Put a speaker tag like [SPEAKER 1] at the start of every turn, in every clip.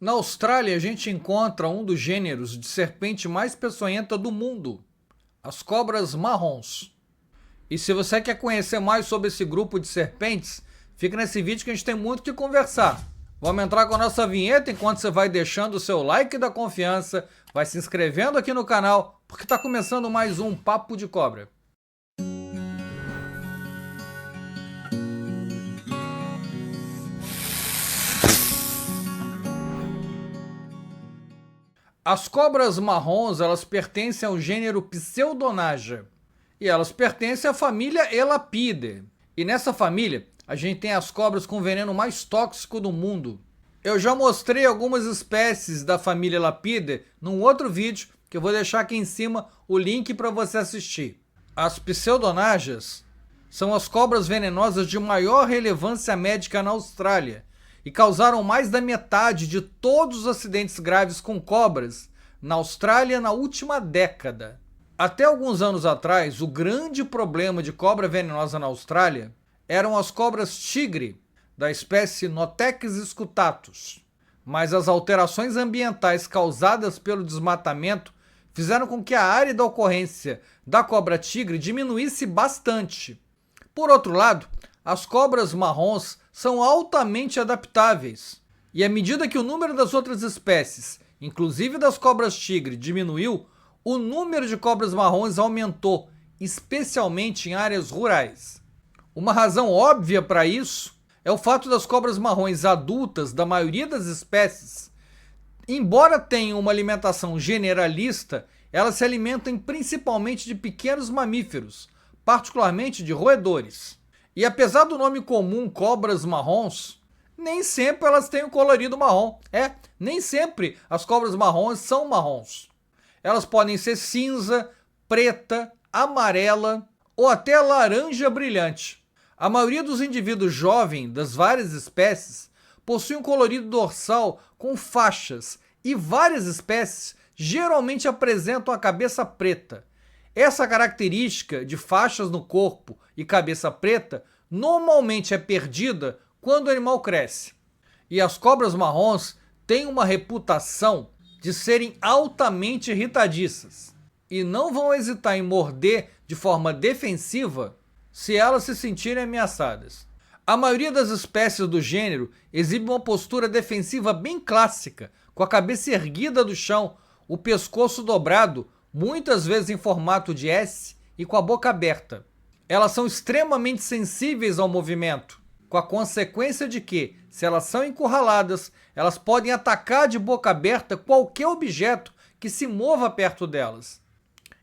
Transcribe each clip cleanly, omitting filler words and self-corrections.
[SPEAKER 1] Na Austrália, a gente encontra um dos gêneros de serpente mais peçonhenta do mundo, as cobras marrons. E se você quer conhecer mais sobre esse grupo de serpentes, fica nesse vídeo que a gente tem muito o que conversar. Vamos entrar com a nossa vinheta enquanto você vai deixando o seu like da confiança, vai se inscrevendo aqui no canal, porque está começando mais um Papo de Cobra. As cobras marrons, elas pertencem ao gênero Pseudonaja e elas pertencem à família Elapidae. E nessa família, a gente tem as cobras com veneno mais tóxico do mundo. Eu já mostrei algumas espécies da família Elapidae num outro vídeo, que eu vou deixar aqui em cima o link para você assistir. As Pseudonajas são as cobras venenosas de maior relevância médica na Austrália e causaram mais da metade de todos os acidentes graves com cobras na Austrália na última década. Até alguns anos atrás, o grande problema de cobra venenosa na Austrália eram as cobras tigre, da espécie Notex scutatus. Mas as alterações ambientais causadas pelo desmatamento fizeram com que a área da ocorrência da cobra tigre diminuísse bastante. Por outro lado, as cobras marrons são altamente adaptáveis. E à medida que o número das outras espécies, inclusive das cobras tigre, diminuiu, o número de cobras marrons aumentou, especialmente em áreas rurais. Uma razão óbvia para isso é o fato das cobras marrons adultas da maioria das espécies, embora tenham uma alimentação generalista, elas se alimentam principalmente de pequenos mamíferos, particularmente de roedores. E apesar do nome comum cobras marrons, nem sempre elas têm o colorido marrom. Nem sempre as cobras marrons são marrons. Elas podem ser cinza, preta, amarela ou até laranja brilhante. A maioria dos indivíduos jovens das várias espécies possui um colorido dorsal com faixas e várias espécies geralmente apresentam a cabeça preta. Essa característica de faixas no corpo e cabeça preta normalmente é perdida quando o animal cresce. E as cobras marrons têm uma reputação de serem altamente irritadiças e não vão hesitar em morder de forma defensiva se elas se sentirem ameaçadas. A maioria das espécies do gênero exibe uma postura defensiva bem clássica, com a cabeça erguida do chão, o pescoço dobrado, muitas vezes em formato de S e com a boca aberta. Elas são extremamente sensíveis ao movimento, com a consequência de que, se elas são encurraladas, elas podem atacar de boca aberta qualquer objeto que se mova perto delas.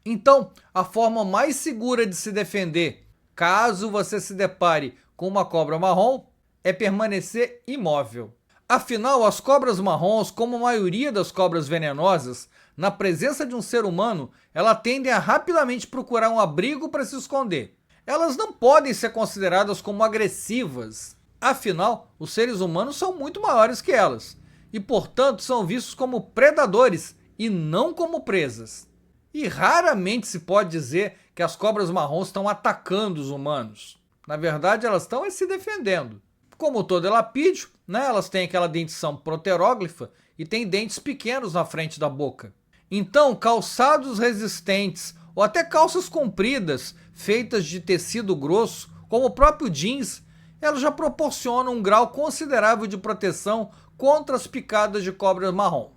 [SPEAKER 1] Então, a forma mais segura de se defender, caso você se depare com uma cobra marrom, é permanecer imóvel. Afinal, as cobras marrons, como a maioria das cobras venenosas, na presença de um ser humano, elas tendem a rapidamente procurar um abrigo para se esconder. Elas não podem ser consideradas como agressivas. Afinal, os seres humanos são muito maiores que elas e, portanto, são vistos como predadores e não como presas. E raramente se pode dizer que as cobras marrons estão atacando os humanos. Na verdade, elas estão se defendendo. Como todo elapídeo, elas têm aquela dentição proteróglifa e têm dentes pequenos na frente da boca. Então, calçados resistentes ou até calças compridas feitas de tecido grosso, como o próprio jeans, elas já proporcionam um grau considerável de proteção contra as picadas de cobra marrom.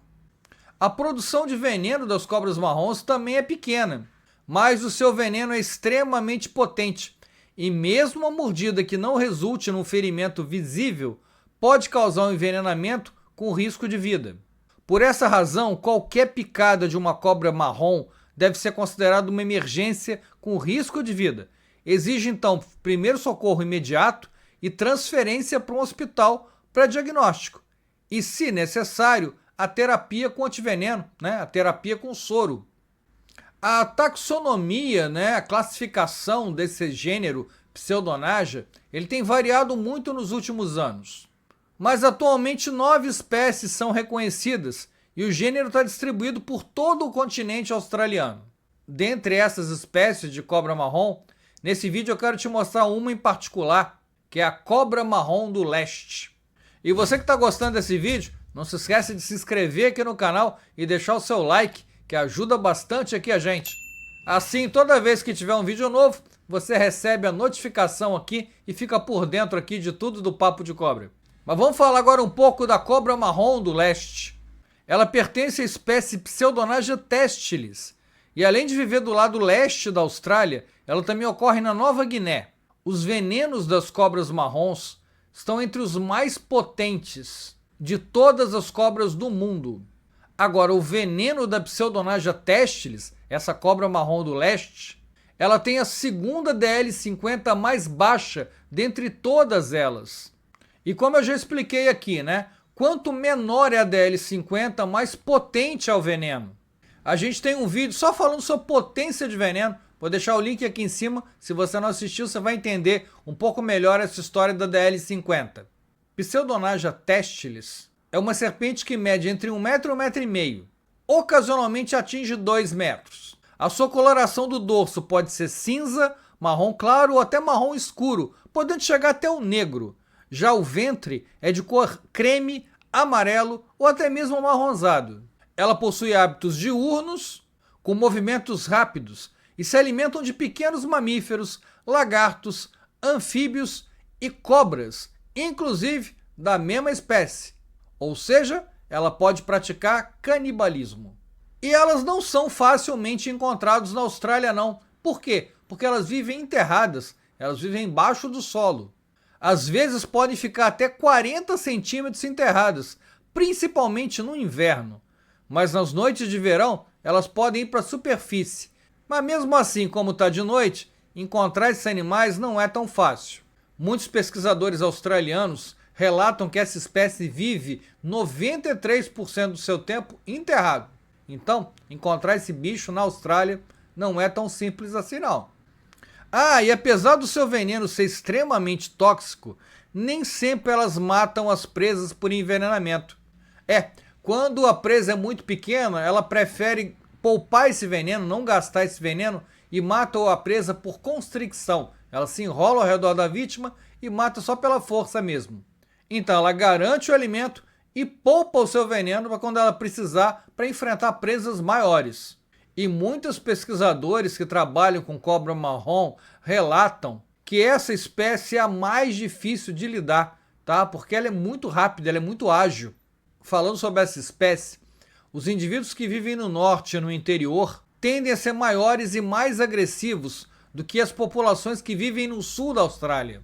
[SPEAKER 1] A produção de veneno das cobras marrons também é pequena, mas o seu veneno é extremamente potente e mesmo uma mordida que não resulte num ferimento visível pode causar um envenenamento com risco de vida. Por essa razão, qualquer picada de uma cobra marrom deve ser considerada uma emergência com risco de vida. Exige então primeiro socorro imediato e transferência para um hospital para diagnóstico. E, se necessário, a terapia com antiveneno, a terapia com soro. A taxonomia, a classificação desse gênero Pseudonaja, ele tem variado muito nos últimos anos. Mas atualmente 9 espécies são reconhecidas e o gênero está distribuído por todo o continente australiano. Dentre essas espécies de cobra marrom, nesse vídeo eu quero te mostrar uma em particular, que é a cobra marrom do leste. E você que está gostando desse vídeo, Não se esquece de se inscrever aqui no canal e deixar o seu like, que ajuda bastante aqui a gente. Assim, toda vez que tiver um vídeo novo, você recebe a notificação aqui e fica por dentro aqui de tudo do Papo de Cobra. Mas vamos falar agora um pouco da cobra marrom do leste. Ela pertence à espécie Pseudonagia testilis, e além de viver do lado leste da Austrália, ela também ocorre na Nova Guiné. Os venenos das cobras marrons estão entre os mais potentes de todas as cobras do mundo. Agora, o veneno da Pseudonagia testilis, essa cobra marrom do leste, ela tem a segunda DL50 mais baixa dentre todas elas. E como eu já expliquei aqui, né? Quanto menor é a DL50, mais potente é o veneno. A gente tem um vídeo só falando sobre potência de veneno. Vou deixar o link aqui em cima. Se você não assistiu, você vai entender um pouco melhor essa história da DL50. Pseudonagia testilis é uma serpente que mede entre 1 metro e 1,5 metro. Ocasionalmente atinge 2 metros. A sua coloração do dorso pode ser cinza, marrom claro ou até marrom escuro, podendo chegar até o negro. Já o ventre é de cor creme, amarelo ou até mesmo amarronzado. Ela possui hábitos diurnos, com movimentos rápidos, e se alimentam de pequenos mamíferos, lagartos, anfíbios e cobras, inclusive da mesma espécie. Ou seja, ela pode praticar canibalismo. E elas não são facilmente encontradas na Austrália, não. Por quê? Porque elas vivem enterradas, elas vivem embaixo do solo. Às vezes podem ficar até 40 centímetros enterradas, principalmente no inverno. Mas nas noites de verão, elas podem ir para a superfície. Mas mesmo assim, como está de noite, encontrar esses animais não é tão fácil. Muitos pesquisadores australianos relatam que essa espécie vive 93% do seu tempo enterrado. Então, encontrar esse bicho na Austrália não é tão simples assim não. Ah, e apesar do seu veneno ser extremamente tóxico, nem sempre elas matam as presas por envenenamento. Quando a presa é muito pequena, ela prefere poupar esse veneno, não gastar esse veneno e mata a presa por constricção. Ela se enrola ao redor da vítima e mata só pela força mesmo. Então ela garante o alimento e poupa o seu veneno para quando ela precisar para enfrentar presas maiores. E muitos pesquisadores que trabalham com cobra marrom relatam que essa espécie é a mais difícil de lidar, tá? Porque ela é muito rápida, ela é muito ágil. Falando sobre essa espécie, os indivíduos que vivem no norte e no interior tendem a ser maiores e mais agressivos do que as populações que vivem no sul da Austrália.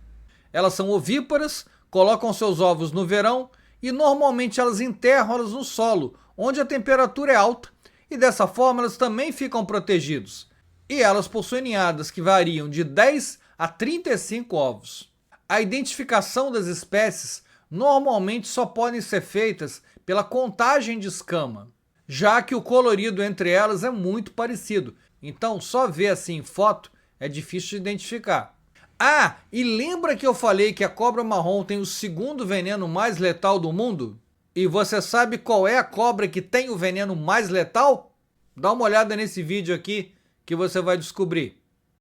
[SPEAKER 1] Elas são ovíparas, colocam seus ovos no verão e normalmente elas enterram elas no solo, onde a temperatura é alta, e dessa forma elas também ficam protegidos. E elas possuem ninhadas que variam de 10 a 35 ovos. A identificação das espécies normalmente só podem ser feitas pela contagem de escama, já que o colorido entre elas é muito parecido. Então só ver assim em foto é difícil de identificar. Ah, e lembra que eu falei que a cobra marrom tem o segundo veneno mais letal do mundo? E você sabe qual é a cobra que tem o veneno mais letal? Dá uma olhada nesse vídeo aqui que você vai descobrir.